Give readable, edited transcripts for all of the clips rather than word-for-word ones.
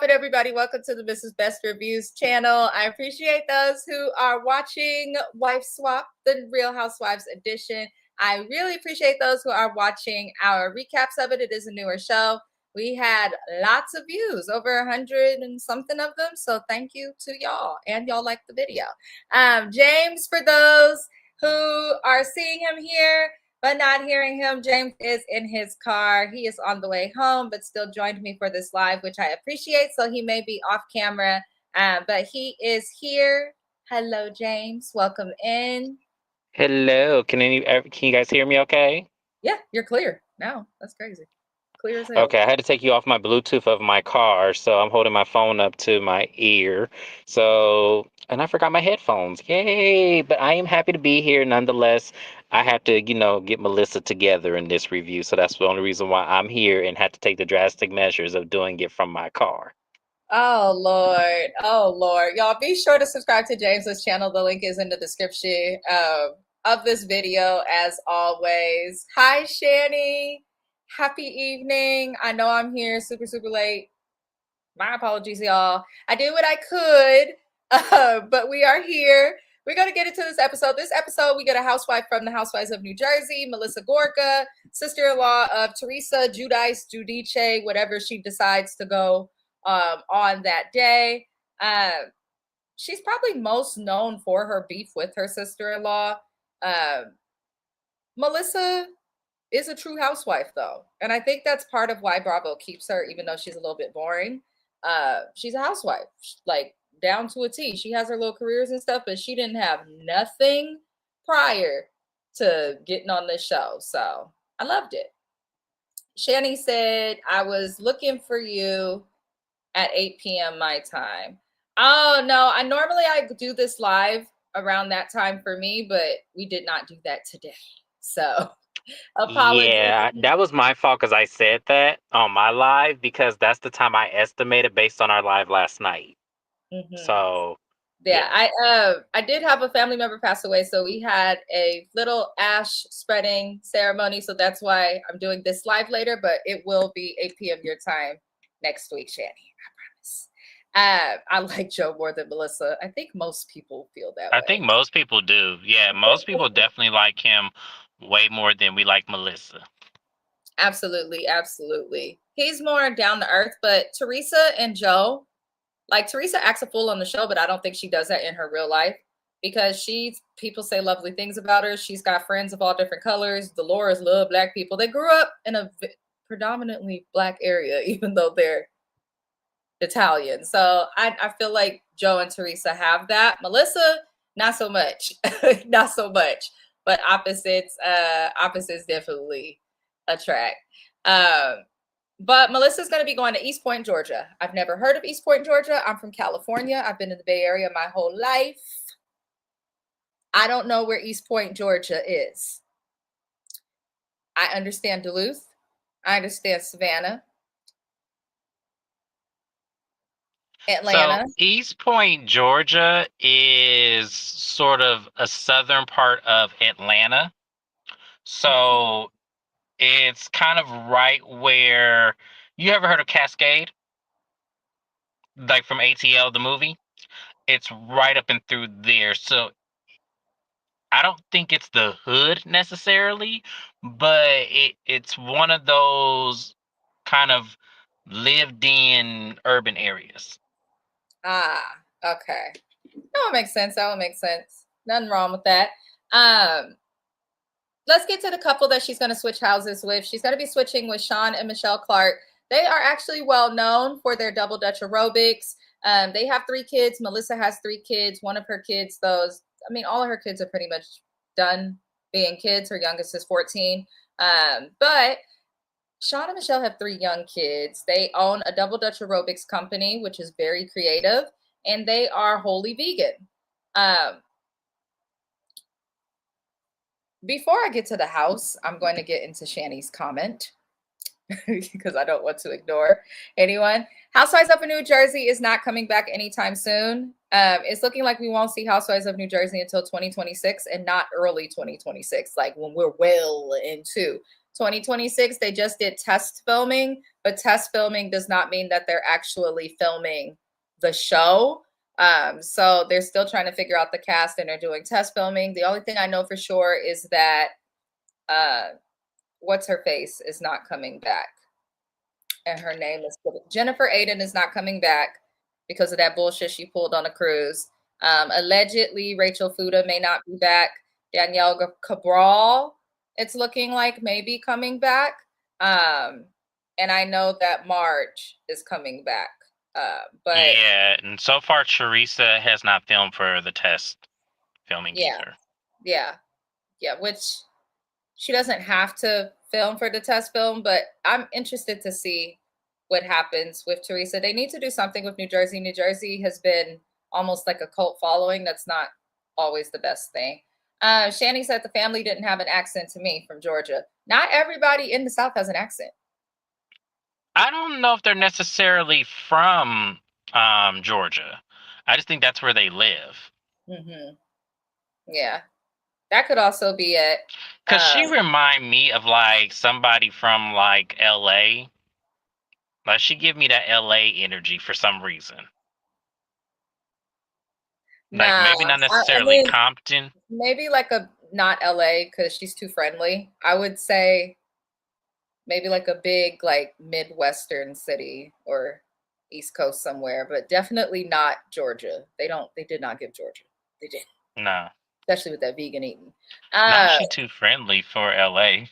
poppin', everybody? Welcome to the Mrs. Best Reviews channel. I appreciate those who are watching Wife Swap, the Real Housewives edition. I really appreciate those who are watching our recaps of it. It is a newer show. We had lots of views, over 100 and something of them. So thank you to y'all, and y'all liked the video. James, for those who are seeing him here but not hearing him, James is in his car. He is on the way home, but still joined me for this live, which I appreciate. So he may be off camera, but he is here. Hello, James. Welcome in. Hello. Can you guys hear me okay? Yeah, you're clear now. That's crazy. Clear as hell. Okay, I had to take you off my Bluetooth of my car, so I'm holding my phone up to my ear. And I forgot my headphones. Yay! But I am happy to be here nonetheless. I have to, get Melissa together in this review, so that's the only reason why I'm here and had to take the drastic measures of doing it from my car. Oh, Lord. Oh, Lord. Y'all be sure to subscribe to James's channel. The link is in the description of this video, as always. Hi, Shani. Happy evening. I know I'm here super, super late. My apologies, y'all. I did what I could, but we are here. We're going to get into this episode. This episode, we get a housewife from the Housewives of New Jersey, Melissa Gorga, sister-in-law of Teresa Giudice, whatever she decides to go on that day. She's probably most known for her beef with her sister-in-law. Melissa is a true housewife, though, and I think that's part of why Bravo keeps her, even though she's a little bit boring. She's a housewife, like down to a T. She has her little careers and stuff, but she didn't have nothing prior to getting on this show, so I loved it. Shani said, I was looking for you at 8 p.m. my time. Oh, no, I do this live around that time for me, but we did not do that today. So apologies. Yeah, that was my fault because I said that on my live because that's the time I estimated based on our live last night. Mm-hmm. So yeah, I did have a family member pass away, so we had a little ash spreading ceremony, so that's why I'm doing this live later, but it will be 8 p.m. your time next week, Shani. I promise. I like Joe more than Melissa. I think most people feel that way. I think most people do. Yeah, most people definitely like him way more than we like Melissa. Absolutely, absolutely. He's more down to earth, but Teresa and Joe, like Teresa acts a fool on the show, but I don't think she does that in her real life because people say lovely things about her. She's got friends of all different colors. Dolores love black people. They grew up in a predominantly black area, even though they're Italian. So I feel like Joe and Teresa have that. Melissa, not so much. Not so much. But opposites definitely attract. But Melissa's going to be going to East Point, Georgia. I've never heard of East Point, Georgia. I'm from California. I've been in the Bay Area my whole life. I don't know where East Point, Georgia is. I understand Duluth. I understand Savannah. Atlanta. So East Point, Georgia is sort of a southern part of Atlanta. So it's kind of right where you ever heard of Cascade? Like from ATL, the movie? It's right up and through there. So I don't think it's the hood necessarily, but it's one of those kind of lived in urban areas. Ah, okay. That would make sense. That would make sense. Nothing wrong with that. Let's get to the couple that she's going to switch houses with. She's going to be switching with Sean and Michelle Clark. They are actually well known for their double Dutch aerobics. They have 3 kids. Melissa has 3 kids. One of her kids, all of her kids are pretty much done being kids. Her youngest is 14. But Sean and Michelle have 3 young kids. They own a double Dutch aerobics company, which is very creative, and they are wholly vegan. Before I get to the house, I'm going to get into Shani's comment because I don't want to ignore anyone. Housewives of New Jersey is not coming back anytime soon. It's looking like we won't see Housewives of New Jersey until 2026 and not early 2026, like when we're well into 2026, they just did test filming, but test filming does not mean that they're actually filming the show. So they're still trying to figure out the cast and they're doing test filming. The only thing I know for sure is that what's her face is not coming back. And her name is Jennifer Aiden is not coming back because of that bullshit she pulled on a cruise. Allegedly, Rachel Fuda may not be back. Danielle Cabral, it's looking like maybe coming back. And I know that Marge is coming back. But yeah, and so far Teresa has not filmed for the test filming either. Yeah, which she doesn't have to film for the test film, but I'm interested to see what happens with Teresa. They need to do something with New Jersey. New Jersey has been almost like a cult following. That's not always the best thing. Shani said the family didn't have an accent to me from Georgia. Not everybody in the South has an accent. I don't know if they're necessarily from Georgia. I just think that's where they live. Mm-hmm. Yeah, that could also be it. Because she remind me of like somebody from like LA. Like she give me that LA energy for some reason. Like maybe not necessarily Compton. Maybe like a not LA because she's too friendly. I would say maybe like a big like Midwestern city or East Coast somewhere, but definitely not Georgia. They did not give Georgia. They did. No. Especially with that vegan eating. Not she too friendly for LA.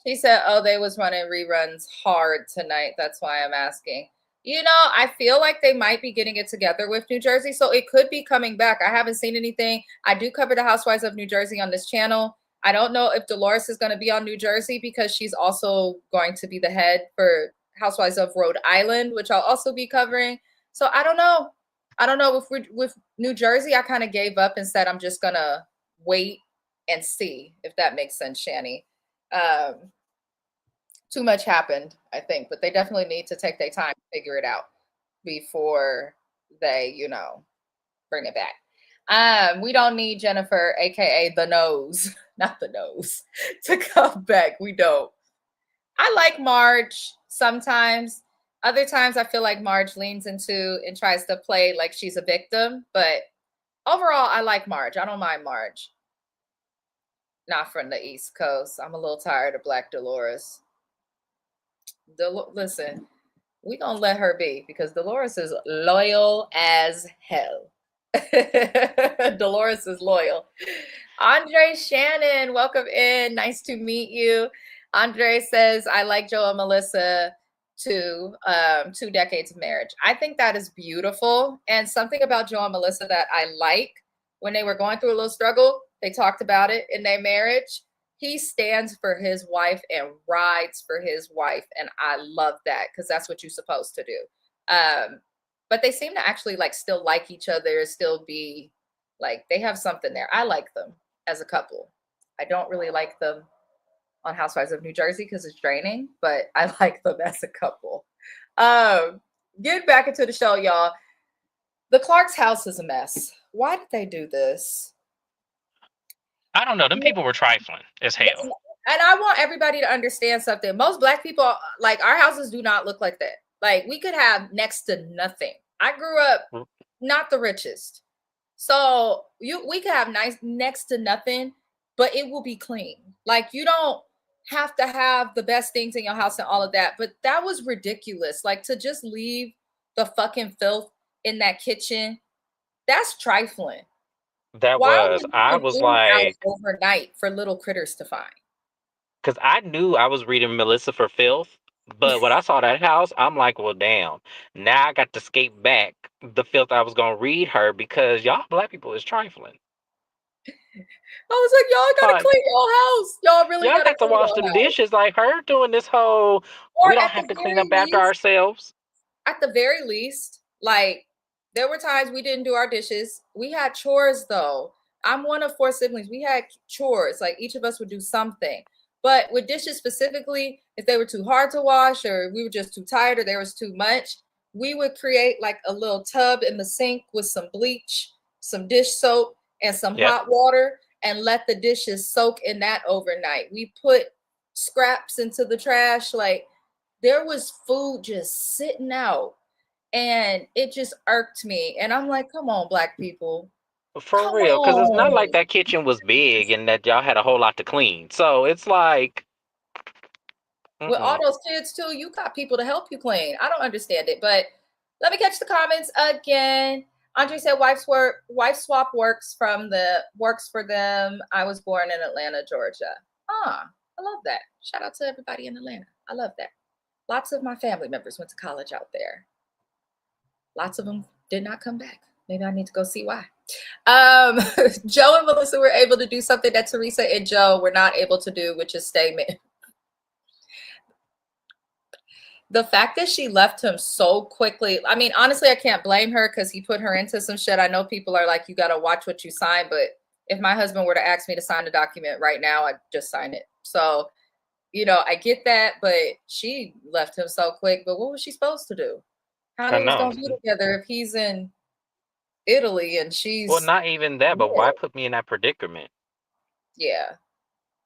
She said, oh, they was running reruns hard tonight. That's why I'm asking. You know, I feel like they might be getting it together with New Jersey, so it could be coming back. I haven't seen anything. I do cover the Housewives of New Jersey on this channel. I don't know if Dolores is going to be on New Jersey because she's also going to be the head for Housewives of Rhode Island, which I'll also be covering. So I don't know. I don't know if with New Jersey, I kind of gave up and said I'm just going to wait and see, if that makes sense, Shani. Too much happened, I think, but they definitely need to take their time to figure it out before they, bring it back. We don't need Jennifer, aka the nose, not the nose, to come back. We don't. I like Marge sometimes. Other times I feel like Marge leans into and tries to play like she's a victim, but overall I like Marge. I don't mind Marge. Not from the East Coast. I'm a little tired of Black Dolores. Listen, we gonna let her be because Dolores is loyal as hell. Dolores is loyal. Andre Shannon, welcome in. Nice to meet you. Andre says, I like Joe and Melissa too. 2 decades of marriage. I think that is beautiful. And something about Joe and Melissa that I like, when they were going through a little struggle, they talked about it in their marriage. He stands for his wife and rides for his wife. And I love that because that's what you're supposed to do. But they seem to actually still like each other, still be like, they have something there. I like them as a couple. I don't really like them on Housewives of New Jersey because it's draining, but I like them as a couple. Get back into the show, y'all. The Clark's house is a mess. Why did they do this? I don't know. Them people were trifling as hell. And I want everybody to understand something. Most Black people, our houses do not look like that. We could have next to nothing. I grew up not the richest. So we could have nice next to nothing, but it will be clean. You don't have to have the best things in your house and all of that. But that was ridiculous. To just leave the fucking filth in that kitchen, that's trifling. I was like overnight for little critters to find. Because I knew I was reading Melissa for filth, but when I saw that house, I'm like, well, damn. Now I got to skate back the filth I was gonna read her because y'all Black people is trifling. I was like, y'all gotta clean your house. Y'all really y'all got to wash them dishes like her doing this whole. Or we don't have to clean up after ourselves. At the very least, there were times we didn't do our dishes. We had chores though. I'm one of 4 siblings. We had chores. Each of us would do something. But with dishes specifically, if they were too hard to wash or we were just too tired or there was too much, we would create a little tub in the sink with some bleach, some dish soap, and some hot water and let the dishes soak in that overnight. We put scraps into the trash. Like there was food just sitting out, and it just irked me. And I'm like, come on, black people. For Come real, because it's not like on. that kitchen was big and that y'all had a whole lot to clean. So it's like, With all mm-mm. those kids too, you got people to help you clean. I don't understand it, but let me catch the comments again. Andre said wife swap works for them. I was born in Atlanta, Georgia. Ah, I love that. Shout out to everybody in Atlanta. I love that. Lots of my family members went to college out there. Lots of them did not come back. Maybe I need to go see why. Joe and Melissa were able to do something that Teresa and Joe were not able to do, which is stay married. The fact that she left him so quickly, I mean, honestly, I can't blame her because he put her into some shit. I know people are like, you got to watch what you sign, but if my husband were to ask me to sign a document right now, I'd just sign it. So, I get that, but she left him so quick. But what was she supposed to do? How I they was know. going to be together if he's in Italy and Well, she's, not even that, but why put me in that predicament? yeah.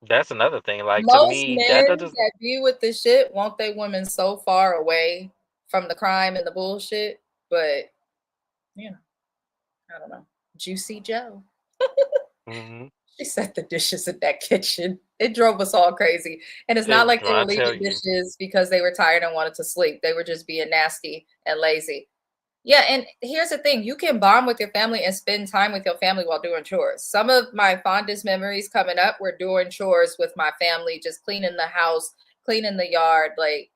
That's another thing. Like, to Most me, that men doesn't. that be with the shit want they women so far away from the crime and the bullshit, but you know. I don't know. Juicy Joe. Mm-hmm. She set the dishes in that kitchen. It drove us all crazy. And it's not like they I were tell leaving you. dishes because they were tired and wanted to sleep. They were just being nasty and lazy. Yeah, and here's the thing, you can bond with your family and spend time with your family while doing chores. Some of my fondest memories coming up were doing chores with my family, just cleaning the house, cleaning the yard, like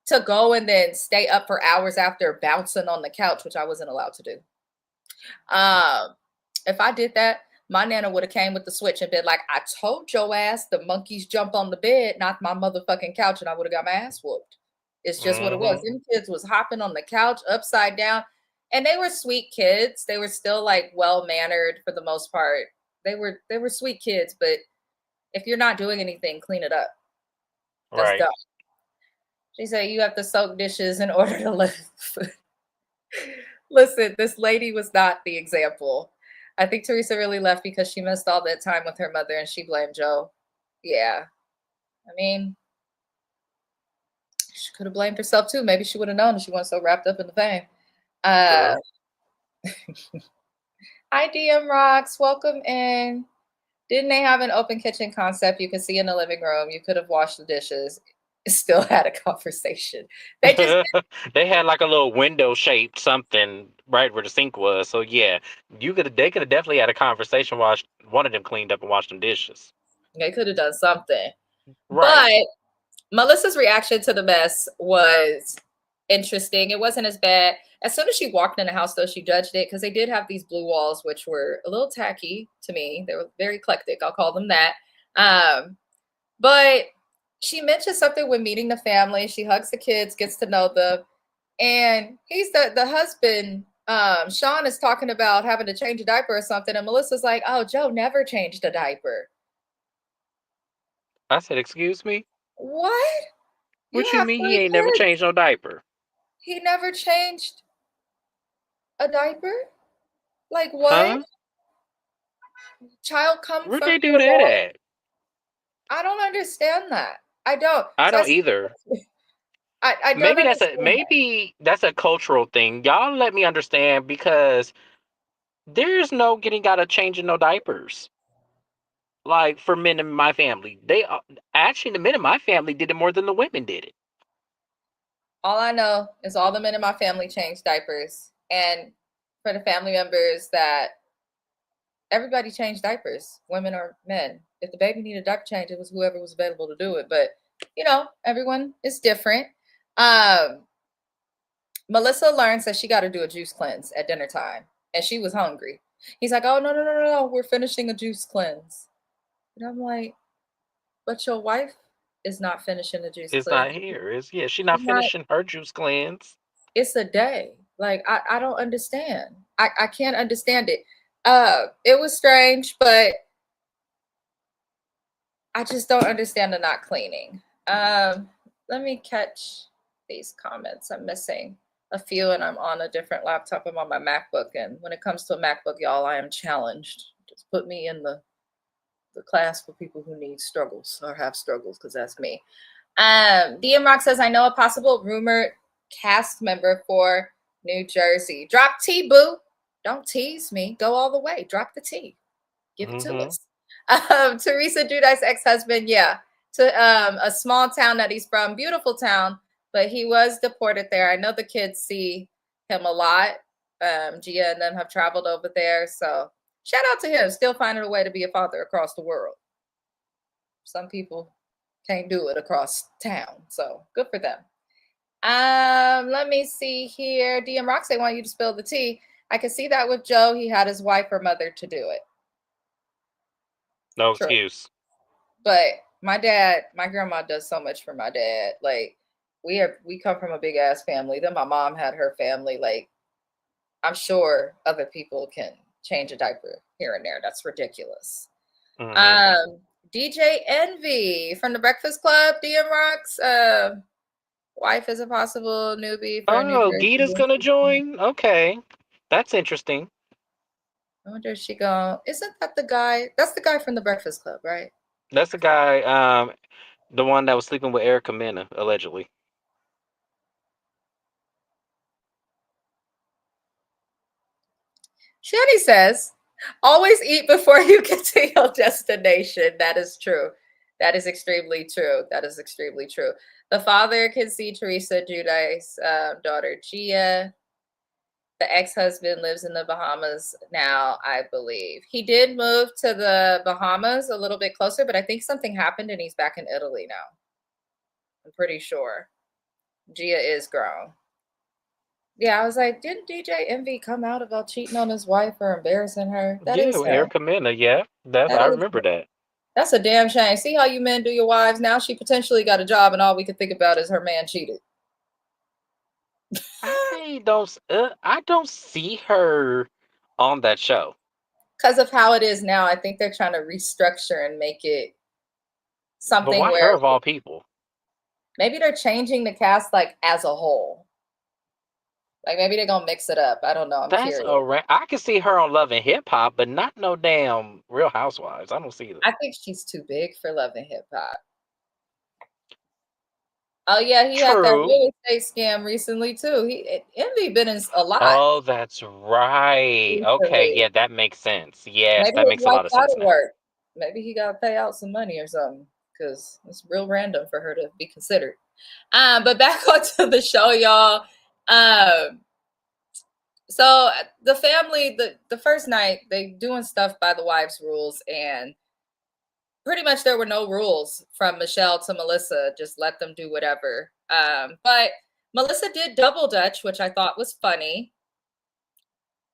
to go and then stay up for hours after bouncing on the couch, which I wasn't allowed to do. If I did that, my nana would have came with the switch and been like, I told your ass the monkeys jump on the bed, not my motherfucking couch, and I would have got my ass whooped. It's just what it was. Mm-hmm. Them kids was hopping on the couch upside down, and they were sweet kids. They were still like well mannered for the most part. They were sweet kids, but if you're not doing anything, clean it up. That's Right. dumb. She said you have to soak dishes in order to live. Listen, this lady was not the example. I think Teresa really left because she missed all that time with her mother and she blamed Joe. Yeah. I mean, she could have blamed herself too. Maybe she would have known if she wasn't so wrapped up in the fame. Uh True. Hi DM Rocks, welcome in. Didn't they have an open kitchen concept you could see in the living room? You could have washed the dishes. Still had a conversation. They just They had like a little window shaped something right where the sink was. So yeah, they could have definitely had a conversation while one of them cleaned up and washed them dishes. they could have done something. Right. But Melissa's reaction to the mess was interesting. It wasn't as bad. As soon as she walked in the house, though, she judged it because they did have these blue walls, which were a little tacky to me. They were very eclectic. I'll call them that. But she mentioned something when meeting the family. She hugs the kids, gets to know them. And he's the husband. Sean is talking about having to change a diaper or something. And Melissa's like, oh, Joe never changed a diaper. I said, excuse me? What? You What you have mean he three ain't never kids? changed no diaper? He never changed a diaper? Like what? Huh? Child come Where'd from they do your that body? at? I don't understand that. I don't. I So don't either. I don't understand that. Maybe that's a cultural thing. Y'all let me understand because there's no getting out of changing no diapers. Like for men in my family, actually the men in my family did it more than the women did it. All I know is all the men in my family changed diapers. And for the family members that everybody changed diapers, women or men. If the baby needed a diaper change, it was whoever was available to do it. But everyone is different. Um, Melissa learns that she got to do a juice cleanse at dinner time, and she was hungry. He's like, "Oh no, no, no, no, no! We're finishing a juice cleanse." And I'm like, "But your wife is not finishing the juice It's not cleanse. here. She's not She's not. finishing her juice cleanse. It's a day. Like I don't understand. I can't understand it. It was strange, but I just don't understand the not cleaning. Let me catch these comments. I'm missing a few, and I'm on a different laptop. I'm on my MacBook, and when it comes to a MacBook, y'all, I am challenged. Just put me in the the class for people who need struggles or have struggles, because that's me. DM Rock says, I know a possible rumored cast member for New Jersey. Drop T, boo. Don't tease me. Go all the way. Drop the T. Give it to us. Teresa Judice's ex-husband, yeah, to a small town that he's from, beautiful town, but he was deported there. I know the kids see him a lot. Gia and them have traveled over there, so shout out to him, still finding a way to be a father across the world. Some people can't do it across town, so good for them. Let me see here. DM Rocks, they want you to spill the tea. I can see that with Joe. He had his wife or mother to do it. No excuse. But my dad, my grandma does so much for my dad. Like we come from a big ass family. Then my mom had her family. Like I'm sure other people can change a diaper here and there. That's ridiculous. DJ Envy from the Breakfast Club, DM Rocks. Wife is a possible newbie for New Jersey. Gita's gonna join. Okay, that's interesting. I wonder if she go. Isn't that the guy? That's the guy from the Breakfast Club, right? That's the guy, the one that was sleeping with Erica Mena, allegedly. Shanny says, always eat before you get to your destination. That is true. That is extremely true. That is extremely true. The father can see Teresa Judice's daughter, Gia. The ex-husband lives in the Bahamas now, I believe. He did move to the Bahamas a little bit closer, but I think something happened and he's back in Italy now. I'm pretty sure. Gia is grown. Yeah, I was like, didn't DJ Envy come out about cheating on his wife or embarrassing her? That is him. Erica Mena, yeah. I remember that. That's a damn shame. See how you men do your wives? Now she potentially got a job and all we could think about is her man cheated. I don't see her on that show. Because of how it is now, I think they're trying to restructure and make it something but why where her of all people? Maybe they're changing the cast like as a whole. Like maybe they're gonna mix it up. I don't know. I'm curious. I can see her on Love and Hip Hop, but not no damn Real Housewives. I don't see that. I think she's too big for Love and Hip Hop. Oh yeah, he had that real estate scam recently too. Envy been in a lot. Oh, that's right. Recently. Okay, yeah, that makes sense. Yes, maybe that makes a lot of sense now. Work. Maybe he got to pay out some money or something because it's real random for her to be considered. But back onto the show, y'all. So the family, the first night, they doing stuff by the wives' rules, and pretty much there were no rules from Michelle to Melissa. Just let them do whatever. But Melissa did double dutch, which I thought was funny.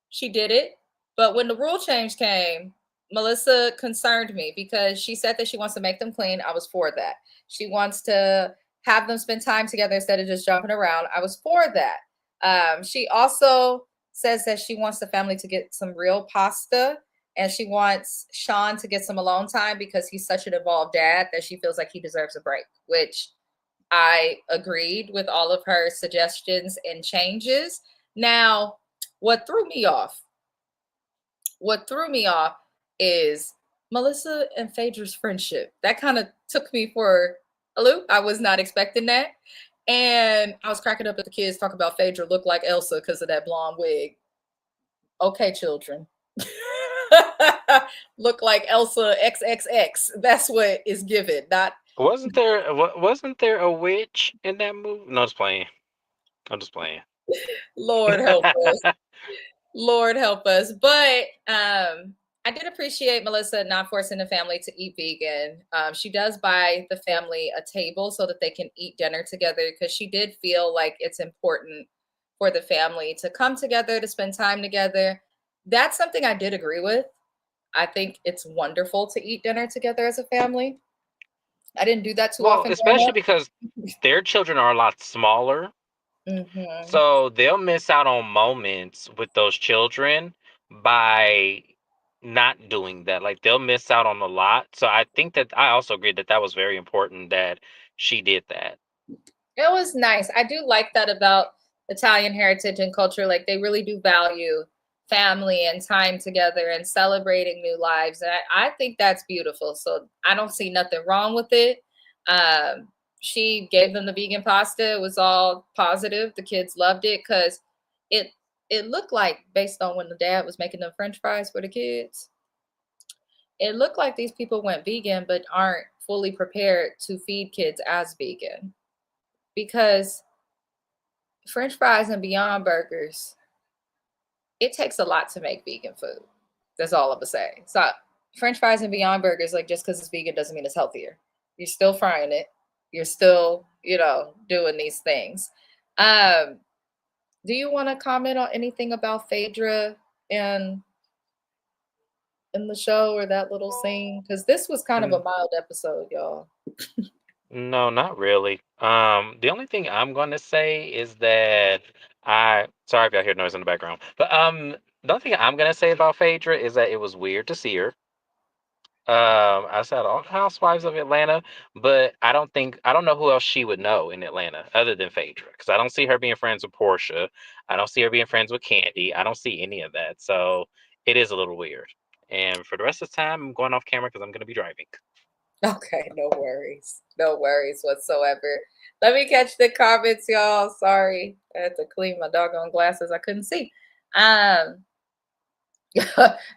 She did it. But when the rule change came, Melissa concerned me because she said that she wants to make them clean. I was for that. She wants to have them spend time together instead of just jumping around. I was for that. She also says that she wants the family to get some real pasta, and she wants Sean to get some alone time because he's such an involved dad that she feels like he deserves a break, which I agreed with all of her suggestions and changes. Now, what threw me off is Melissa and Phaedra's friendship. That kind of took me for a loop. I was not expecting that. And I was cracking up at the kids talking about Phaedra looked like Elsa because of that blonde wig. Okay, children. Look like Elsa XXX. That's what is given. Not wasn't there a witch in that movie? No, I'm just playing. Lord help us. Lord help us. But I did appreciate Melissa not forcing the family to eat vegan. She does buy the family a table so that they can eat dinner together because she did feel like it's important for the family to come together, to spend time together. That's something I did agree with. I think it's wonderful to eat dinner together as a family. I didn't do that too often. Especially because their children are a lot smaller. Mm-hmm. So they'll miss out on moments with those children by not doing that. Like they'll miss out on a lot. So I think that I also agree that was very important that she did that. It was nice. I do like that about Italian heritage and culture. Like they really do value family and time together and celebrating new lives. And I think that's beautiful. So I don't see nothing wrong with it. She gave them the vegan pasta. It was all positive. The kids loved it because it it looked like, based on when the dad was making the French fries for the kids, it looked like these people went vegan but aren't fully prepared to feed kids as vegan, because French fries and Beyond Burgers, it takes a lot to make vegan food. That's all I'm gonna say. So French fries and Beyond Burgers, like, just because it's vegan doesn't mean it's healthier. You're still frying it. You're still, doing these things. Um, do you want to comment on anything about Phaedra and in the show, or that little scene? Because this was kind of a Mm, mild episode, y'all. no, not really. The only thing I'm going to say is that sorry if y'all hear noise in the background, but the only thing I'm going to say about Phaedra is that it was weird to see her. I said all Housewives of Atlanta, but I don't know who else she would know in Atlanta other than Phaedra, because I don't see her being friends with Portia. I don't see her being friends with Candy. I don't see any of that. So it is a little weird. And for the rest of the time, I'm going off camera because I'm going to be driving. Okay, no worries. No worries whatsoever. Let me catch the comments, y'all. Sorry. I had to clean my doggone glasses. I couldn't see. Um,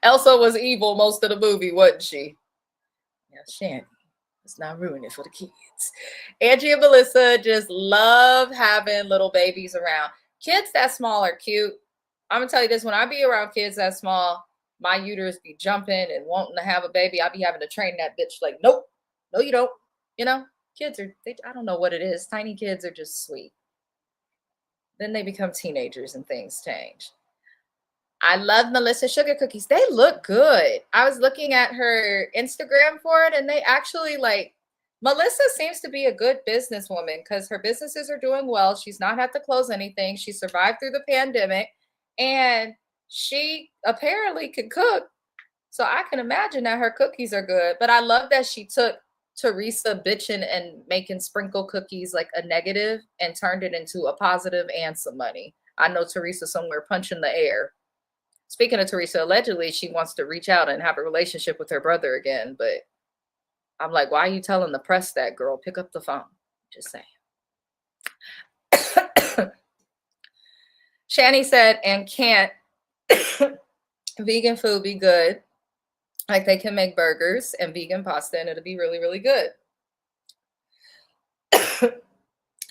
Elsa was evil most of the movie, wasn't she? Yeah, Shannon. Let's not ruin it for the kids. Angie and Melissa just love having little babies around. Kids that small are cute. I'm gonna tell you this: when I be around kids that small, my uterus be jumping and wanting to have a baby. I be having to train that bitch like, nope, no, you don't. You know, kids are. I don't know what it is. Tiny kids are just sweet. Then they become teenagers and things change. I love Melissa sugar cookies. They look good. I was looking at her Instagram for it, and they actually, like, Melissa seems to be a good businesswoman because her businesses are doing well. She's not had to close anything. She survived through the pandemic, and she apparently can cook. So I can imagine that her cookies are good. But I love that she took Teresa bitching and making sprinkle cookies like a negative and turned it into a positive and some money. I know Teresa somewhere punching the air. Speaking of Teresa, allegedly she wants to reach out and have a relationship with her brother again, but I'm like, why are you telling the press that, girl? Pick up the phone. Just saying. Shani said, and can't vegan food be good? Like, they can make burgers and vegan pasta and it'll be really, really good.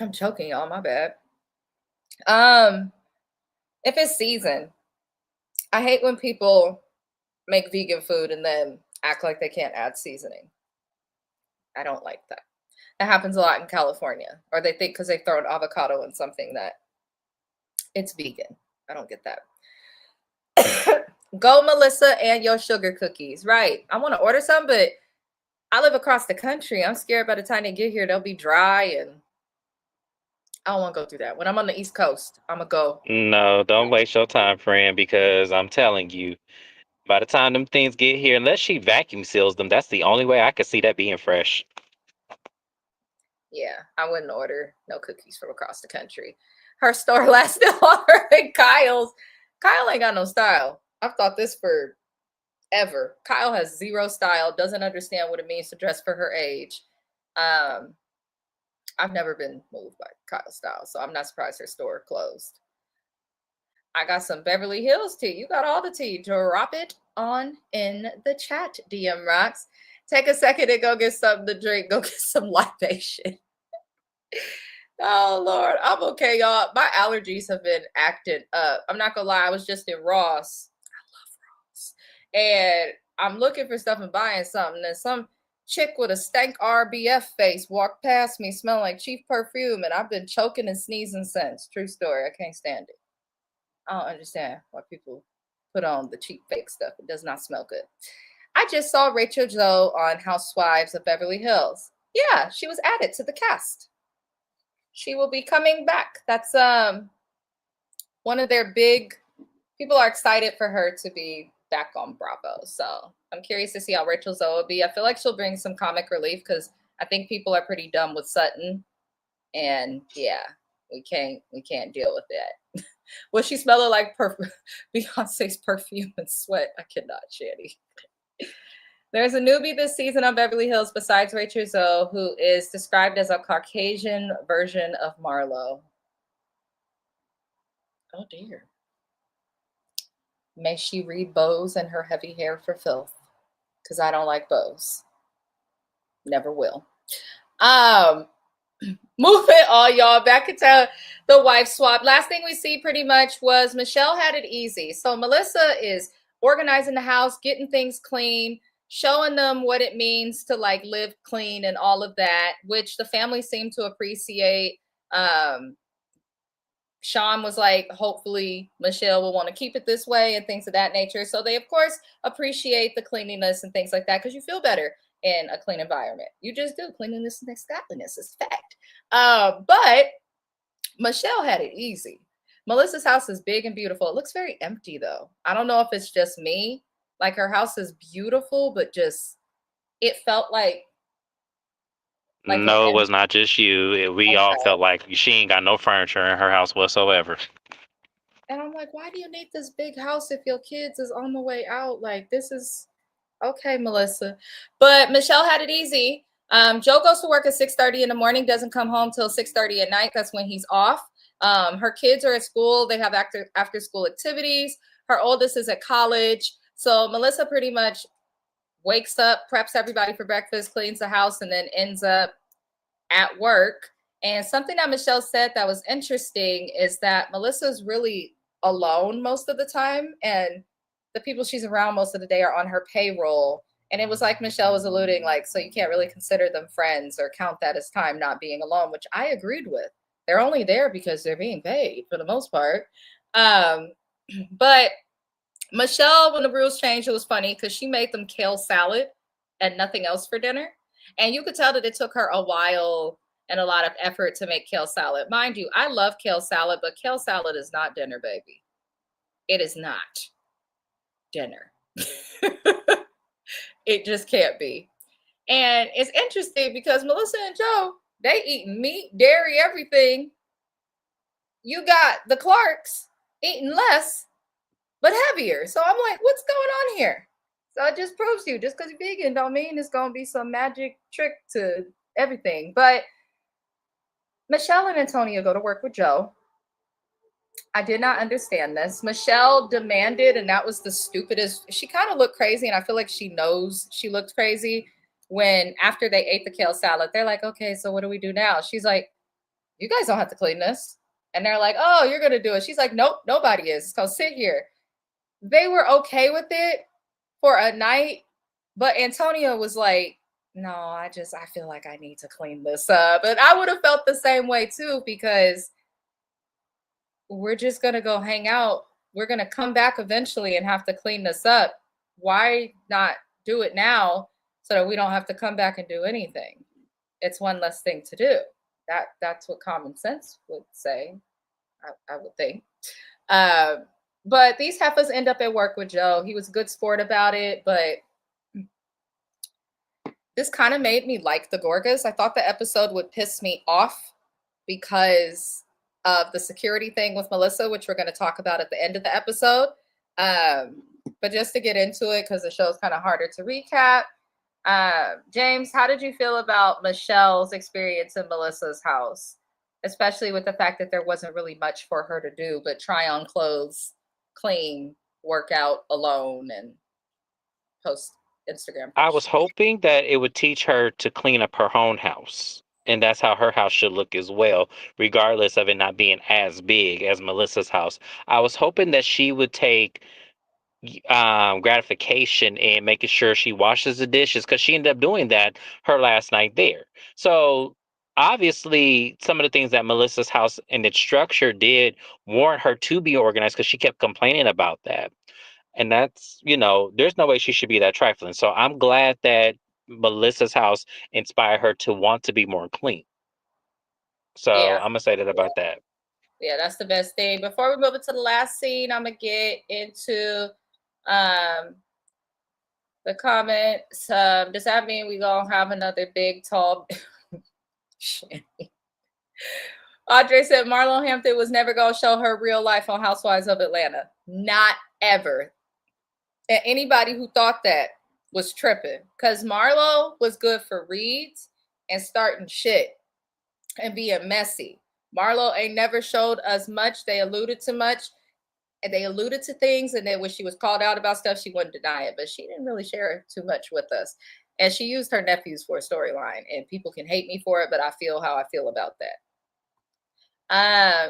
I'm choking, y'all, my bad. If it's seasoned, I hate when people make vegan food and then act like they can't add seasoning. I don't like that. That happens a lot in California. Or they think because they throw an avocado in something that it's vegan. I don't get that. Go, Melissa, and your sugar cookies. Right. I want to order some, but I live across the country. I'm scared by the time they get here, they'll be dry, and I don't want to go through that. When I'm on the East Coast, I'm going to go. No, don't waste your time, friend, because I'm telling you, by the time them things get here, unless she vacuum seals them, that's the only way I could see that being fresh. Yeah, I wouldn't order no cookies from across the country. Her store lasted longer than Kyle's. Kyle ain't got no style. I've thought this for ever. Kyle has zero style, doesn't understand what it means to dress for her age. Um, I've never been moved by Kyle's style, so I'm not surprised her store closed. I got some Beverly Hills tea. You got all the tea. Drop it on in the chat, DM Rocks. Take a second and go get something to drink. Go get some libation. Oh, Lord. I'm okay, y'all. My allergies have been acting up. I'm not going to lie. I was just in Ross. I love Ross. And I'm looking for stuff and buying something. And some chick with a stank RBF face walked past me smelling like cheap perfume. And I've been choking and sneezing since. True story. I can't stand it. I don't understand why people put on the cheap fake stuff. It does not smell good. I just saw Rachel Zoe on Housewives of Beverly Hills. Yeah, she was added to the cast. She will be coming back. That's one of their big people are excited for her to be back on Bravo. So I'm curious to see how Rachel Zoe will be. I feel like she'll bring some comic relief because I think people are pretty dumb with Sutton. And yeah, we can't deal with that. Was she smelling like Beyonce's perfume and sweat? I cannot, Shanny. There's a newbie this season on Beverly Hills besides Rachel Zoe, who is described as a Caucasian version of Marlo. Oh dear. May she read bows and her heavy hair for filth, because I don't like bows. Never will. Moving on, y'all. Back into the wife swap. Last thing we see pretty much was Michelle had it easy. So Melissa is organizing the house, getting things clean, showing them what it means to like live clean and all of that, which the family seemed to appreciate. Sean was like, hopefully Michelle will want to keep it this way and things of that nature. So they, of course, appreciate the cleanliness and things like that because you feel better in a clean environment. You just do. Cleanliness and godliness is fact. But Michelle had it easy. Melissa's house is big and beautiful. It looks very empty, though. I don't know if it's just me. Like, her house is beautiful, but just, it felt like no, it was not just you. We all felt like she ain't got no furniture in her house whatsoever. And I'm like, why do you need this big house if your kids is on the way out? Like, this is okay, Melissa. But Michelle had it easy. Joe goes to work at 6:30 in the morning, doesn't come home till 6:30 at night. That's when he's off. Her kids are at school. They have after school activities. Her oldest is at college. So Melissa pretty much wakes up, preps everybody for breakfast, cleans the house, and then ends up at work. And something that Michelle said that was interesting is that Melissa's really alone most of the time. And the people she's around most of the day are on her payroll. And it was like Michelle was alluding, like, so you can't really consider them friends or count that as time not being alone, which I agreed with. They're only there because they're being paid for the most part. But Michelle, when the rules changed, it was funny because she made them kale salad and nothing else for dinner. And you could tell that it took her a while and a lot of effort to make kale salad. Mind you, I love kale salad, but kale salad is not dinner, baby. It is not dinner. It just can't be. And it's interesting because Melissa and Joe, they eat meat, dairy, everything. You got the Clarks eating less, but heavier. So I'm like, what's going on here? So it just proves to you, just because you're vegan don't mean it's going to be some magic trick to everything. But Michelle and Antonio go to work with Joe. I did not understand this. Michelle demanded, and that was the stupidest. She kind of looked crazy, and I feel like she knows she looked crazy when after they ate the kale salad, they're like, okay, so what do we do now? She's like, you guys don't have to clean this. And they're like, oh, you're going to do it. She's like, nope, nobody is. It's going to sit here. They were okay with it for a night, but Antonio was like, no, I feel like I need to clean this up. And I would have felt the same way too, because we're just going to go hang out. We're going to come back eventually and have to clean this up. Why not do it now so that we don't have to come back and do anything? It's one less thing to do. That's what common sense would say, I would think. But these heifers end up at work with Joe. He was a good sport about it, but this kind of made me like the Gorgas. I thought the episode would piss me off because of the security thing with Melissa, which we're going to talk about at the end of the episode. But just to get into it, because the show's kind of harder to recap. James, how did you feel about Michelle's experience in Melissa's house? Especially with the fact that there wasn't really much for her to do but try on clothes, clean, work out alone, and post Instagram. I was hoping that it would teach her to clean up her own house. And that's how her house should look as well, regardless of it not being as big as Melissa's house. I was hoping that she would take gratification in making sure she washes the dishes, because she ended up doing that her last night there. So obviously some of the things that Melissa's house and its structure did warrant her to be organized, because she kept complaining about that. And that's, there's no way she should be that trifling. So I'm glad that Melissa's house inspired her to want to be more clean. So Yeah. I'm gonna say that about that. Yeah, that's the best thing. Before we move into the last scene, I'm gonna get into the comments. Does that mean we gonna have another big tall Audrey said Marlo Hampton was never going to show her real life on Housewives of Atlanta. Not ever. And anybody who thought that was tripping, because Marlo was good for reads and starting shit and being messy. Marlo ain't never showed us much. They alluded to much, and they alluded to things, and then when she was called out about stuff, she wouldn't deny it, but she didn't really share too much with us. And she used her nephews for a storyline, and people can hate me for it, but I feel how I feel about that.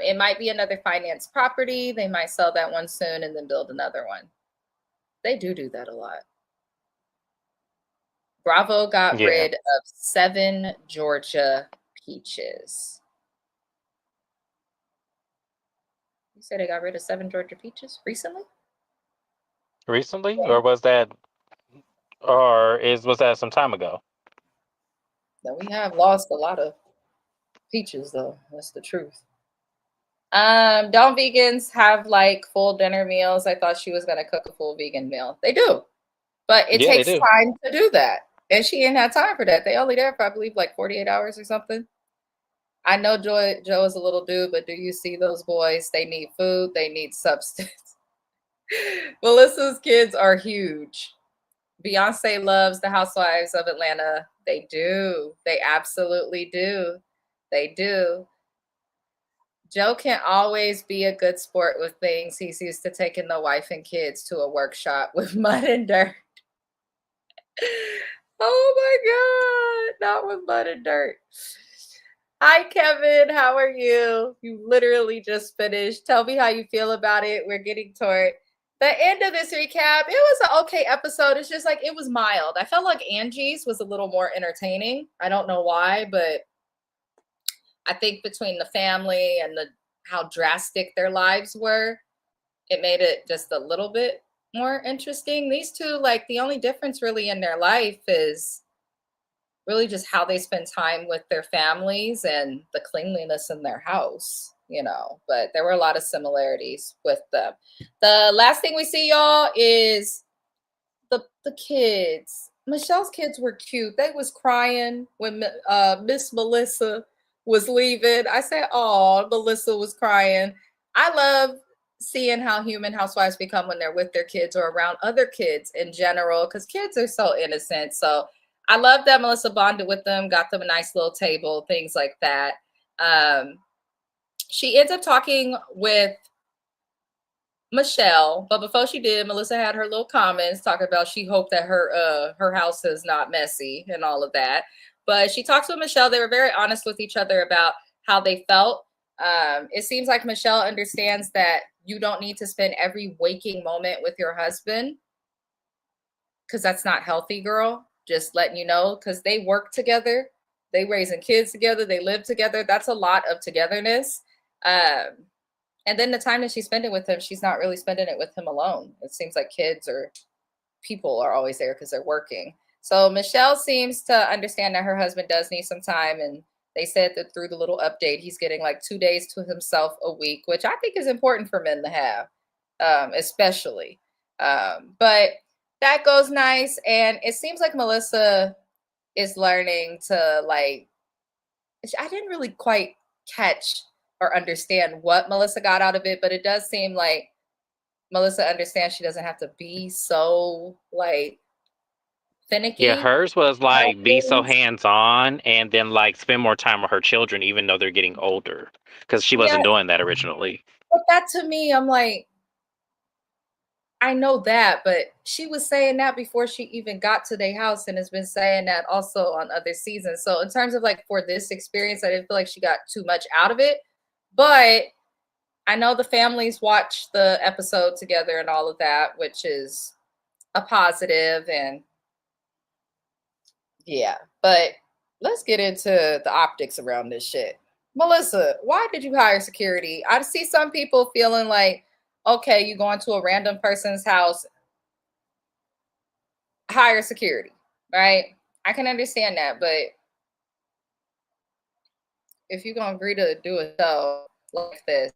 It might be another finance property. They might sell that one soon and then build another one. They do that a lot. Bravo got rid of 7 Georgia peaches. You said they got rid of 7 Georgia peaches recently? Recently? Yeah. Or was that some time ago? No, we have lost a lot of peaches though. That's the truth. Don't vegans have like full dinner meals? I thought she was gonna cook a full vegan meal. They do. But it takes time to do that. And she didn't have time for that. They only there for, I believe, like 48 hours or something. I know Joe is a little dude, but do you see those boys? They need food. They need substance. Melissa's kids are huge. Beyonce loves the Housewives of Atlanta. They do. They absolutely do. They do. Joe can always be a good sport with things. He's used to taking the wife and kids to a workshop with mud and dirt. Oh my God, not with mud and dirt. Hi, Kevin. How are you? You literally just finished. Tell me how you feel about it. We're getting toward the end of this recap. It was an okay episode. It's just like it was mild. I felt like Angie's was a little more entertaining. I don't know why, but I think between the family and how drastic their lives were, it made it just a little bit more interesting. These two, like the only difference really in their life is really just how they spend time with their families and the cleanliness in their house, but there were a lot of similarities with them. The last thing we see, y'all, is the kids. Michelle's kids were cute. They was crying when Miss Melissa was leaving. I said, oh, Melissa was crying. I love seeing how human housewives become when they're with their kids or around other kids in general, because kids are so innocent. So I love that Melissa bonded with them, got them a nice little table, things like that. She ends up talking with Michelle, but before she did, Melissa had her little comments talking about she hoped that her house is not messy and all of that. But she talks with Michelle. They were very honest with each other about how they felt. It seems like Michelle understands that you don't need to spend every waking moment with your husband, because that's not healthy, girl. Just letting you know, because they work together, they raising kids together, they live together. That's a lot of togetherness. And then the time that she's spending with him, she's not really spending it with him alone. It seems like kids or people are always there because they're working. So Michelle seems to understand that her husband does need some time. And they said that through the little update, he's getting like 2 days to himself a week, which I think is important for men to have, especially. But that goes nice. And it seems like Melissa is learning to I didn't really quite catch or understand what Melissa got out of it, but it does seem like Melissa understands she doesn't have to be so finicky. Yeah, hers was be so hands-on and then spend more time with her children, even though they're getting older, because she wasn't doing that originally. But that to me, I'm like, I know that, but she was saying that before she even got to their house and has been saying that also on other seasons. So in terms of for this experience, I didn't feel like she got too much out of it. But I know the families watched the episode together and all of that, which is a positive. And yeah, but let's get into the optics around this shit. Melissa, why did you hire security? I see some people feeling like, okay, you going to a random person's house, hire security, right? I can understand that, but if you're going to agree to do a show like this,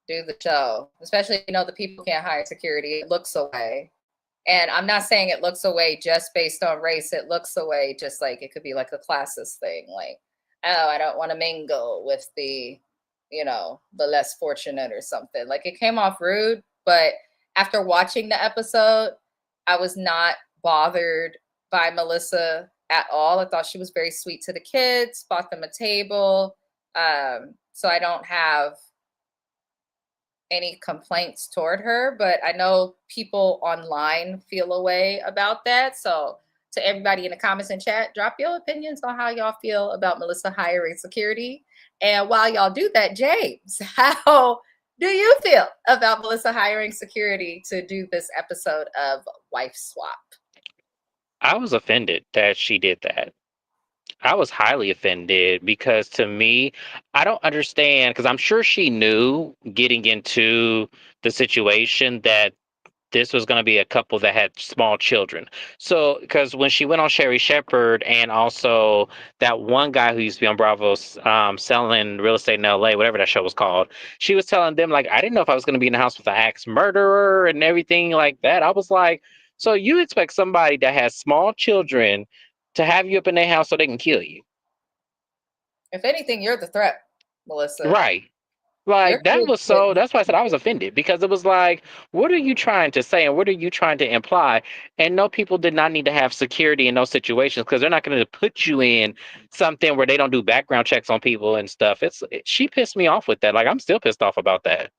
do the show. Especially, the people can't hire security. It looks away. And I'm not saying it looks away just based on race. It looks away just like it could be like a classist thing. oh, I don't want to mingle with the less fortunate or something. Like it came off rude, but after watching the episode, I was not bothered by Melissa at all. I thought she was very sweet to the kids, bought them a table. So I don't have any complaints toward her, but I know people online feel a way about that. So to everybody in the comments and chat, drop your opinions on how y'all feel about Melissa hiring security. And while y'all do that, James, how do you feel about Melissa hiring security to do this episode of Wife Swap? I was offended that she did that. I was highly offended because to me, I don't understand because I'm sure she knew getting into the situation that this was going to be a couple that had small children. So, because when she went on Sherry Shepherd and also that one guy who used to be on Bravo, selling real estate in LA, whatever that show was called, she was telling them, like, I didn't know if I was going to be in the house with an axe murderer and everything like that. I was like, so you expect somebody that has small children to have you up in their house so they can kill you? If anything, you're the threat, Melissa. Right. Your Like that kids was so didn't. that's why I said I was offended because it was like, what are you trying to say and what are you trying to imply? And no, people did not need to have security in those situations because they're not going to put you in something where they don't do background checks on people and stuff. She pissed me off with that. Like I'm still pissed off about that.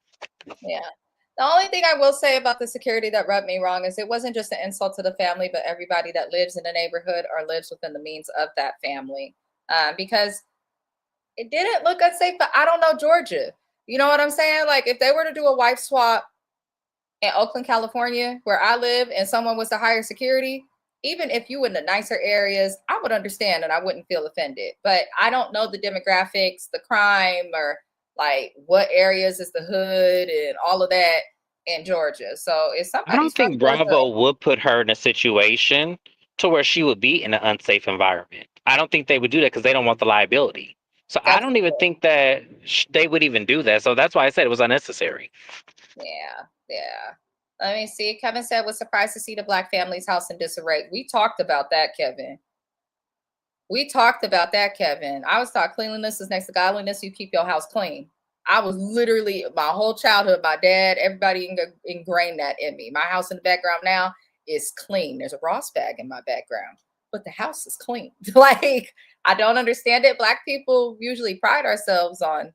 Yeah. The only thing I will say about the security that rubbed me wrong is it wasn't just an insult to the family, but everybody that lives in the neighborhood or lives within the means of that family. Because it didn't look unsafe, but I don't know Georgia. You know what I'm saying? Like if they were to do a wife swap in Oakland, California, where I live, and someone was to hire security, even if you in the nicer areas, I would understand and I wouldn't feel offended. But I don't know the demographics, the crime, or like what areas is the hood and all of that in Georgia. So if I don't somebody's from think Georgia, Bravo would put her in a situation to where she would be in an unsafe environment. I don't think they would do that because they don't want the liability. So I that's don't even think that they would even do that. So that's why I said it was unnecessary. yeah, yeah. Let me see. Kevin said was surprised to see the black family's house in disarray. We talked about that, Kevin. We talked about that, Kevin. I was taught cleanliness is next to godliness. You keep your house clean. I was literally my whole childhood, my dad, everybody ingrained that in me. My house in the background now is clean. There's a Ross bag in my background, but the house is clean. Like, I don't understand it. Black people usually pride ourselves on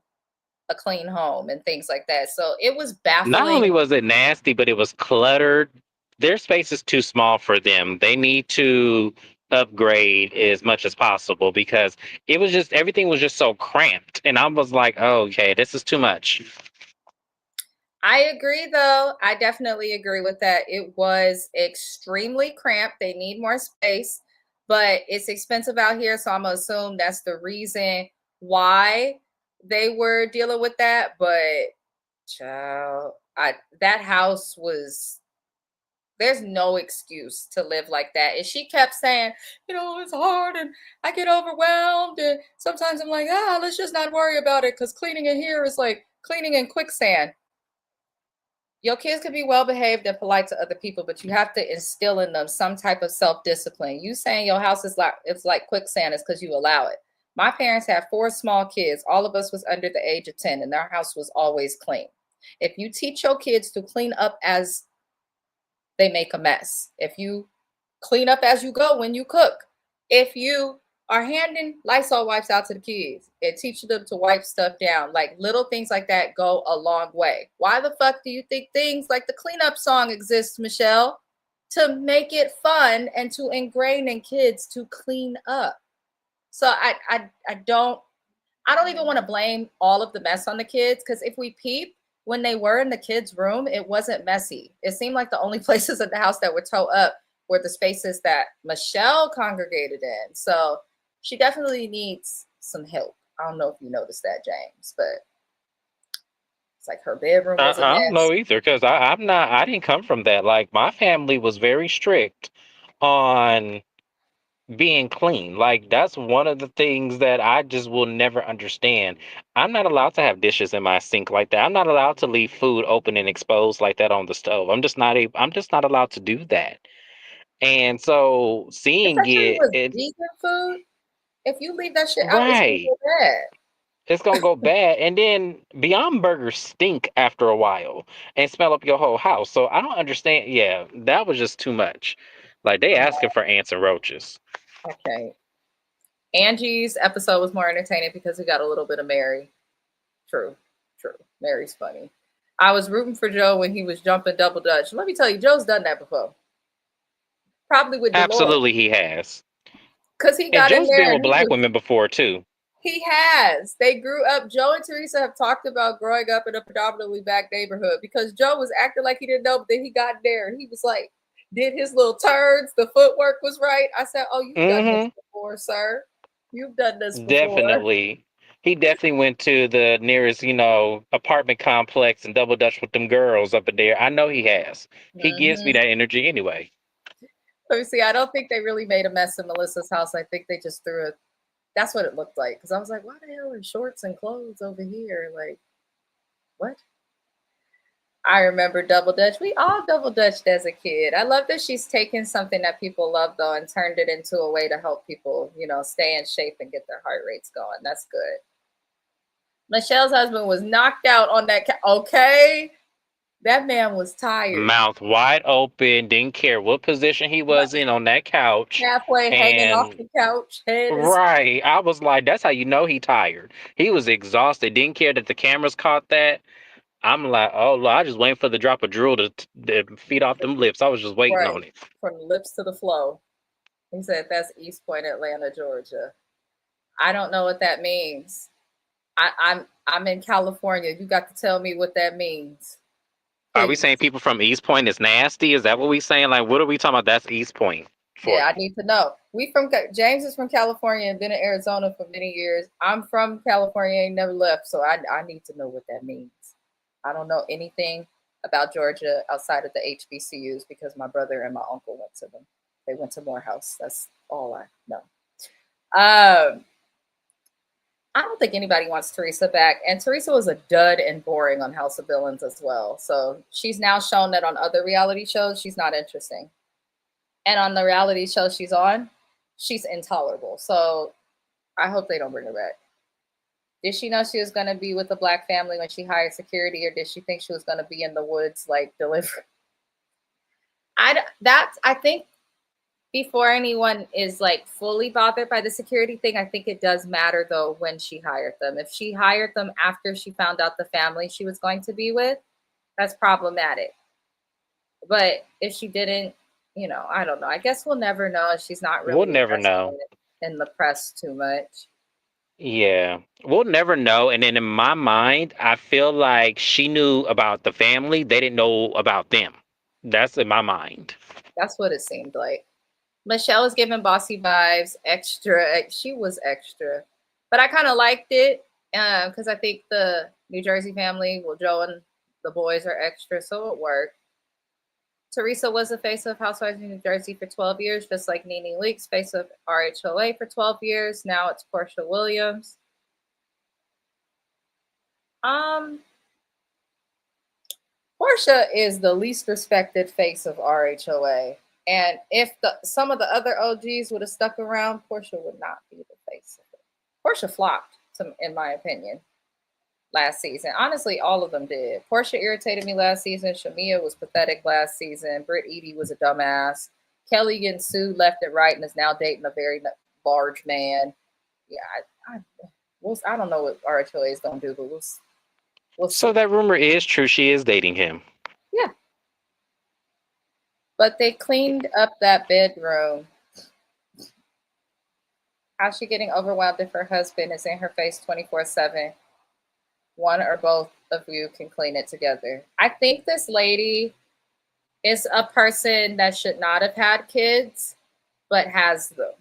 a clean home and things like that. So it was Not baffling. only was it nasty, but it was cluttered. Their space is too small for them. They need to upgrade as much as possible because it was just everything was just so cramped. And I was like, oh, okay, this is too much. I agree, though. I definitely agree with that. It was extremely cramped. They need more space, but it's expensive out here. So I'm going to assume that's the reason why they were dealing with that. But, child, that house was, there's no excuse to live like that. And she kept saying, it's hard and I get overwhelmed. And sometimes I'm like, let's just not worry about it because cleaning in here is like cleaning in quicksand. Your kids can be well behaved and polite to other people, but you have to instill in them some type of self-discipline. You saying your house is like it's like quicksand is because you allow it. My parents had 4 small kids. All of us was under the age of 10, and their house was always clean. If you teach your kids to clean up as they make a mess, if you clean up as you go when you cook, if you are handing Lysol wipes out to the kids and teaching them to wipe stuff down. Like little things like that go a long way. Why the fuck do you think things like the cleanup song exists, Michelle? To make it fun and to ingrain in kids to clean up. So I don't even want to blame all of the mess on the kids because if we peep, when they were in the kids' room, it wasn't messy. It seemed like the only places in the house that were toe up were the spaces that Michelle congregated in. So she definitely needs some help. I don't know if you noticed that, James, but it's like her bedroom was a I don't mess. know either because I'm not. I didn't come from that. Like my family was very strict on being clean. Like that's one of the things that I just will never understand. I'm not allowed to have dishes in my sink like that. I'm not allowed to leave food open and exposed like that on the stove. I'm just not allowed to do that. And so seeing Especially it, with it vegan food. If you leave that shit out, it's gonna Right. go bad. It's gonna go bad, and then Beyond Burgers stink after a while and smell up your whole house. So I don't understand. Yeah, that was just too much. Like they asking for ants and roaches. Okay. Angie's episode was more entertaining because we got a little bit of Mary. True. True. Mary's funny. I was rooting for Joe when he was jumping double dutch. Let me tell you, Joe's done that before. Probably with Dolores. Absolutely, he has. Because he And got in Joe's there been and with he black was women before too. he has. They grew up. Joe and Teresa have talked about growing up in a predominantly black neighborhood because Joe was acting like he didn't know, but then he got there and he was like, did his little turns. The footwork was right. I said, oh, you've done this Mm-hmm. before, sir. You've done this before. Definitely. He definitely went to the nearest, apartment complex and double dutch with them girls up in there. I know he has. He gives me Mm-hmm. that energy anyway. Let me see. I don't think they really made a mess in Melissa's house. I think they just threw it. That's what it looked like. Because I was like, why the hell are shorts and clothes over here? Like, what? I remember double dutch. We all double dutched as a kid. I love that she's taken something that people love though and turned it into a way to help people, stay in shape and get their heart rates going. That's good. Michelle's husband was knocked out on that. Okay, that man was tired. Mouth wide open, didn't care what position he was in on that couch. Halfway hanging off And the couch, head is right, I was like, that's how you know he tired. He was exhausted, didn't care that the cameras caught that. I'm like, oh, Lord, I just waiting for the drop of drool to feed off them lips. I was just waiting right on it. from the lips to the flow. He said that's East Point, Atlanta, Georgia. I don't know what that means. I'm in California. You got to tell me what that means, Are we please. saying people from East Point is nasty? Is that what we saying? Like, what are we talking about? That's East Point for Yeah, I you. need to know. James is from California and been in Arizona for many years. I'm from California, ain't never left, so I need to know what that means. I don't know anything about Georgia outside of the HBCUs because my brother and my uncle went to them. They went to Morehouse. That's all I know. I don't think anybody wants Teresa back. And Teresa was a dud and boring on House of Villains as well. So she's now shown that on other reality shows, she's not interesting. And on the reality show she's on, she's intolerable. So I hope they don't bring her back. Did she know she was going to be with a black family when she hired security, or did she think she was going to be in the woods like delivering? I think before anyone is like fully bothered by the security thing, I think it does matter though when she hired them. If she hired them after she found out the family she was going to be with, that's problematic. But if she didn't, I don't know. I guess we'll never know. She's not We'll really never know. invested in the press too much. Yeah, we'll never know. And then in my mind, I feel like she knew about the family. They didn't know about them. That's in my mind. That's what it seemed like. Michelle was giving bossy vibes, extra. She was extra, but I kind of liked it because I think the New Jersey family, well, Joe and the boys are extra, so it worked. Teresa was the face of Housewives of New Jersey for 12 years, just like Nene Leakes, face of RHOA for 12 years. Now it's Portia Williams. Portia is the least respected face of RHOA. And if some of the other OGs would have stuck around, Portia would not be the face of it. Portia flopped, in my opinion, last season. Honestly, all of them did. Portia irritated me last season. Shamia was pathetic last season. Britt Eady was a dumbass. Kelly getting sued left and right and is now dating a very large man. Yeah, I don't know what RHOA is going to do, but we'll So see. that rumor is true. She is dating him. Yeah. But they cleaned up that bedroom. How's she getting overwhelmed if her husband is in her face 24/7? One or both of you can clean it together. I think this lady is a person that should not have had kids, but has them.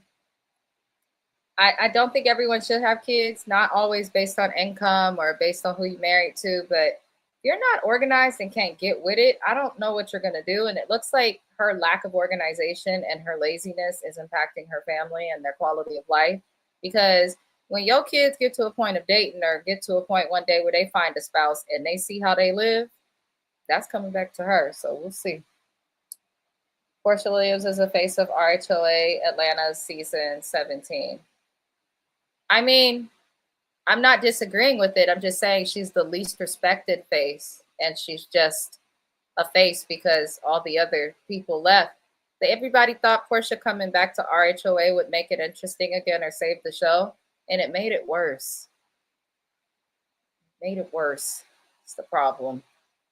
I don't think everyone should have kids, not always based on income or based on who you married to, but you're not organized and can't get with it, I don't know what you're going to do. And it looks like her lack of organization and her laziness is impacting her family and their quality of life. Because when your kids get to a point of dating or get to a point one day where they find a spouse and they see how they live, that's coming back to her. So we'll see. Portia Williams is the face of RHOA Atlanta season 17. I mean, I'm not disagreeing with it. I'm just saying she's the least respected face, and she's just a face because all the other people left. Everybody thought Portia coming back to RHOA would make it interesting again or save the show, and it made it worse. Made it worse. It's the problem.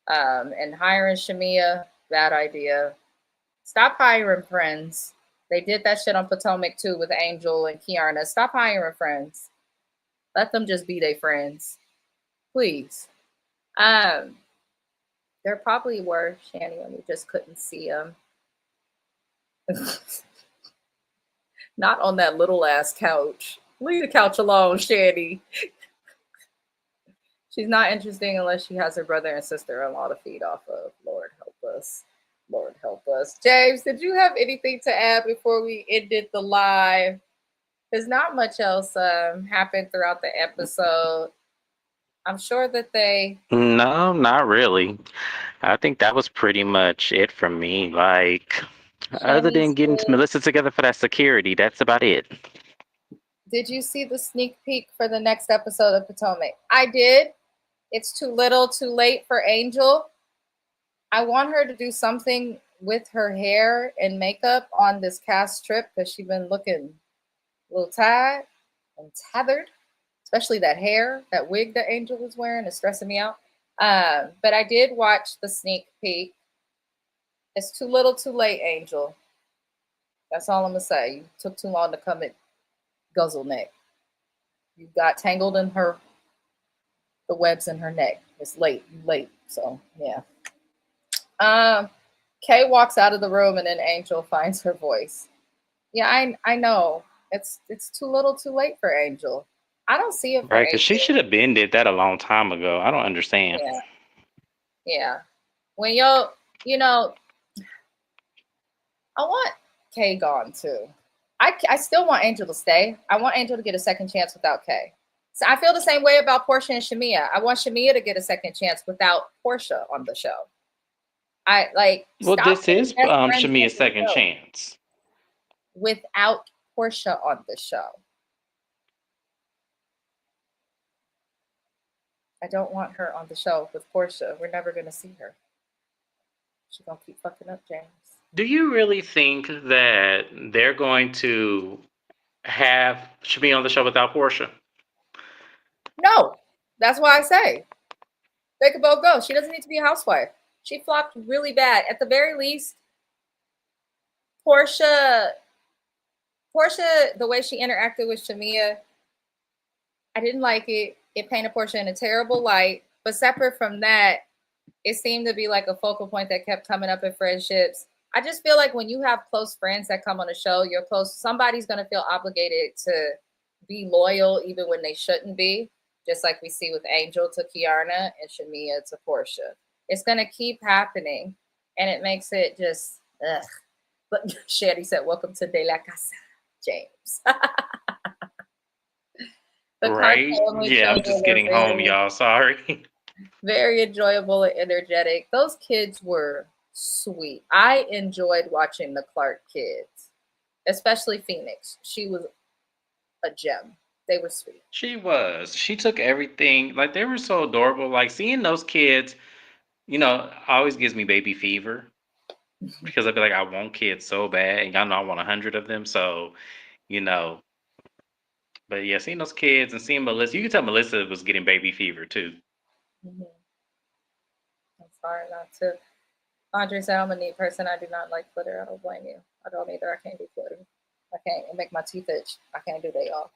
And hiring Shamia, bad idea. Stop hiring friends. They did that shit on Potomac too with Angel and Kiarna. Stop hiring friends. Let them just be their friends. Please. There probably were, Shani, and we just couldn't see them. Not on that little ass couch. Leave the couch alone, Shani. She's not interesting unless she has her brother and sister-in-law to feed off of. Lord help us. Lord help us. James, did you have anything to add before we ended the live? There's not much else happened throughout the episode. I'm sure that they... No, not really. I think that was pretty much it from me. Like, other than getting Melissa together for that security, that's about it. Did you see the sneak peek for the next episode of Potomac? I did. It's too little, too late for Angel. I want her to do something with her hair and makeup on this cast trip because she's been looking a little tired and tethered, especially that hair, that wig that Angel was wearing is stressing me out. But I did watch the sneak peek. It's too little, too late, Angel. That's all I'm going to say. You took too long to come at Guzzle Neck. You got tangled in the webs in her neck. It's late. You late. So, yeah. Kay walks out of the room and then Angel finds her voice. Yeah, I know. It's too little, too late for Angel. I don't see it for Right, because Angel. she should have been did that a long time ago. I don't understand. Yeah. When you know, I want Kay gone too. I still want Angel to stay. I want Angel to get a second chance without Kay. So I feel the same way about Portia and Shamia. I want Shamia to get a second chance without Portia on the show. Well, this is Shamia's second chance. Without Portia on the show. I don't want her on the show with Portia. We're never going to see her. She's going to keep fucking up, James. Do you really think that they're going to have Shamia on the show without Portia? No. That's why I say they could both go. She doesn't need to be a housewife. She flopped really bad. At the very least, Portia, the way she interacted with Shamia, I didn't like it. It painted Portia in a terrible light. But separate from that, it seemed to be like a focal point that kept coming up in friendships. I just feel like when you have close friends that come on a show, you're close. Somebody's going to feel obligated to be loyal even when they shouldn't be. Just like we see with Angel to Kiarna and Shamia to Portia. It's going to keep happening. And it makes it just, ugh. But Sherry said, welcome to De La Casa, James. Right? Yeah, I'm just getting home, y'all. Sorry. Very enjoyable and energetic. Those kids were sweet. I enjoyed watching the Clark kids, especially Phoenix. She was a gem. They were sweet. She was. She took everything. Like, they were so adorable. Like, seeing those kids, always gives me baby fever. Because I feel like I want kids so bad. And y'all know I want 100 of them. So, But yeah, seeing those kids and seeing Melissa, you can tell Melissa was getting baby fever too. Mm-hmm. I'm sorry not to. Andre said, I'm a neat person. I do not like glitter. I don't blame you. I don't either. I can't do glitter. I can't. It make my teeth itch. I can't do that, y'all.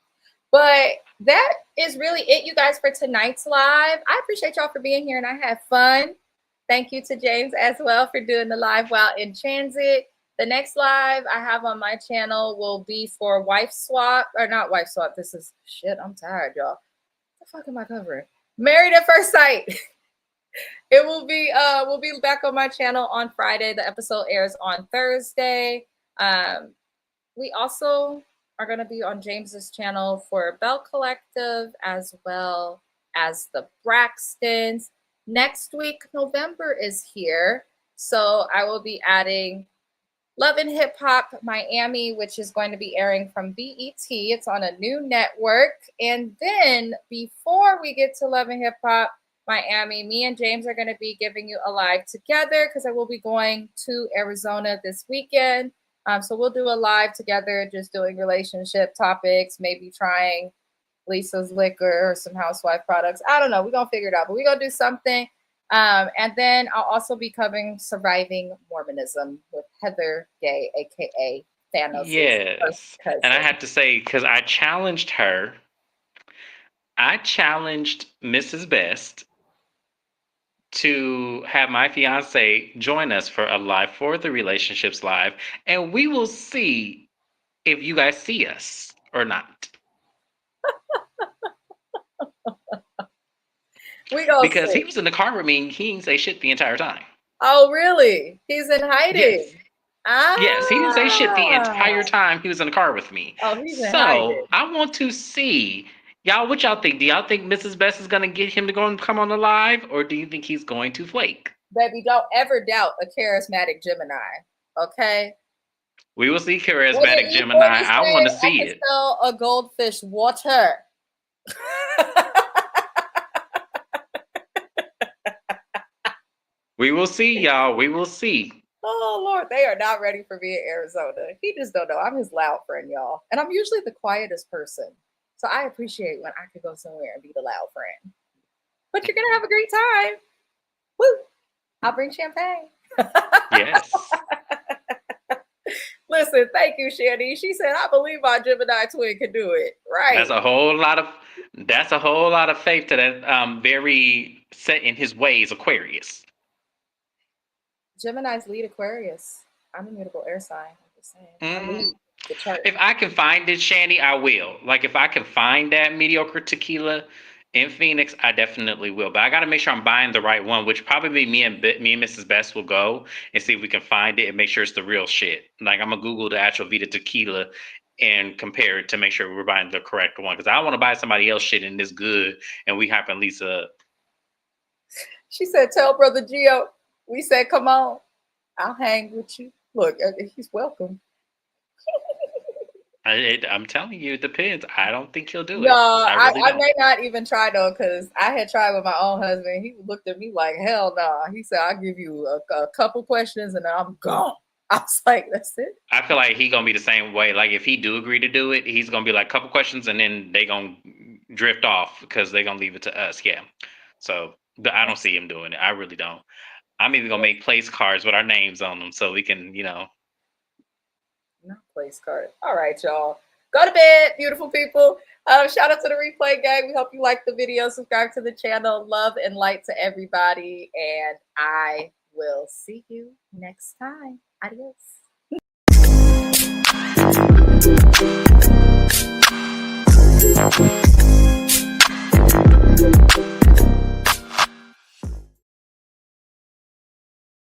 But that is really it, you guys, for tonight's live. I appreciate y'all for being here and I had fun. Thank you to James as well for doing the live while in transit. The next live I have on my channel will be for Wife Swap, or not Wife Swap. This is shit. I'm tired, y'all. What the fuck am I covering? Married at First Sight. It will be, we'll be back on my channel on Friday. The episode airs on Thursday. We also are going to be on James's channel for Bell Collective as well as the Braxtons. Next week, November is here. So I will be adding Love and Hip Hop Miami, which is going to be airing from BET. It's on a new network. And then before we get to Love and Hip Hop Miami, me and James are going to be giving you a live together because I will be going to Arizona this weekend. So we'll do a live together, just doing relationship topics, maybe trying Lisa's liquor or some housewife products. I don't know. We're going to figure it out, but we're going to do something. And then I'll also be covering Surviving Mormonism with Heather Gay, aka Thanos' Yes. first cousin. And I have to say, because I challenged her, I challenged Mrs. Best to have my fiance join us for a live for the relationships live, and we will see if you guys see us or not. We gonna Because see. he was in the car with me, he didn't say shit the entire time. Oh, really? He's in hiding. Yes. Ah. Yes, he didn't say shit the entire time he was in the car with me. Oh, he's in So hiding. I want to see y'all. What y'all think? Do y'all think Mrs. Best is gonna get him to go and come on the live, or do you think he's going to flake? Baby, don't ever doubt a charismatic Gemini. Okay. We will see charismatic What did Gemini. E40 I want to say? see I can it. sell a goldfish water. We will see, y'all. We will see. Oh Lord, they are not ready for me in Arizona. He just don't know. I'm his loud friend, y'all. And I'm usually the quietest person. So I appreciate when I could go somewhere and be the loud friend. But you're gonna have a great time. Woo! I'll bring champagne. Yes. Listen, thank you, Shandy. She said, I believe my Gemini twin can do it. Right. That's a whole lot of faith to that very set in his ways Aquarius. Gemini's lead Aquarius. I'm a mutable air sign. I'm just saying. I lead the chart. If I can find it, Shandy, I will. Like if I can find that mediocre tequila in Phoenix, I definitely will. But I got to make sure I'm buying the right one, which probably me and Mrs. Best will go and see if we can find it and make sure it's the real shit. Like I'm gonna Google the actual Vita tequila and compare it to make sure we're buying the correct one, because I don't want to buy somebody else shit and this good and we hyping Lisa up. She said, tell Brother Gio. We said, come on. I'll hang with you. Look, he's welcome. I'm telling you, it depends. I don't think he'll do it. No, I may not even try though, because I had tried with my own husband. He looked at me like, hell no. Nah. He said, I'll give you a couple questions and I'm gone. I was like, that's it. I feel like he gonna be the same way. Like if he do agree to do it, he's gonna be like a couple questions and then they gonna drift off because they gonna leave it to us. Yeah. So I don't see him doing it. I really don't. I'm even gonna make place cards with our names on them so we can, Not place card. All right, y'all. Go to bed, beautiful people. Shout out to the replay gang. We hope you like the video. Subscribe to the channel. Love and light to everybody. And I will see you next time. Adios.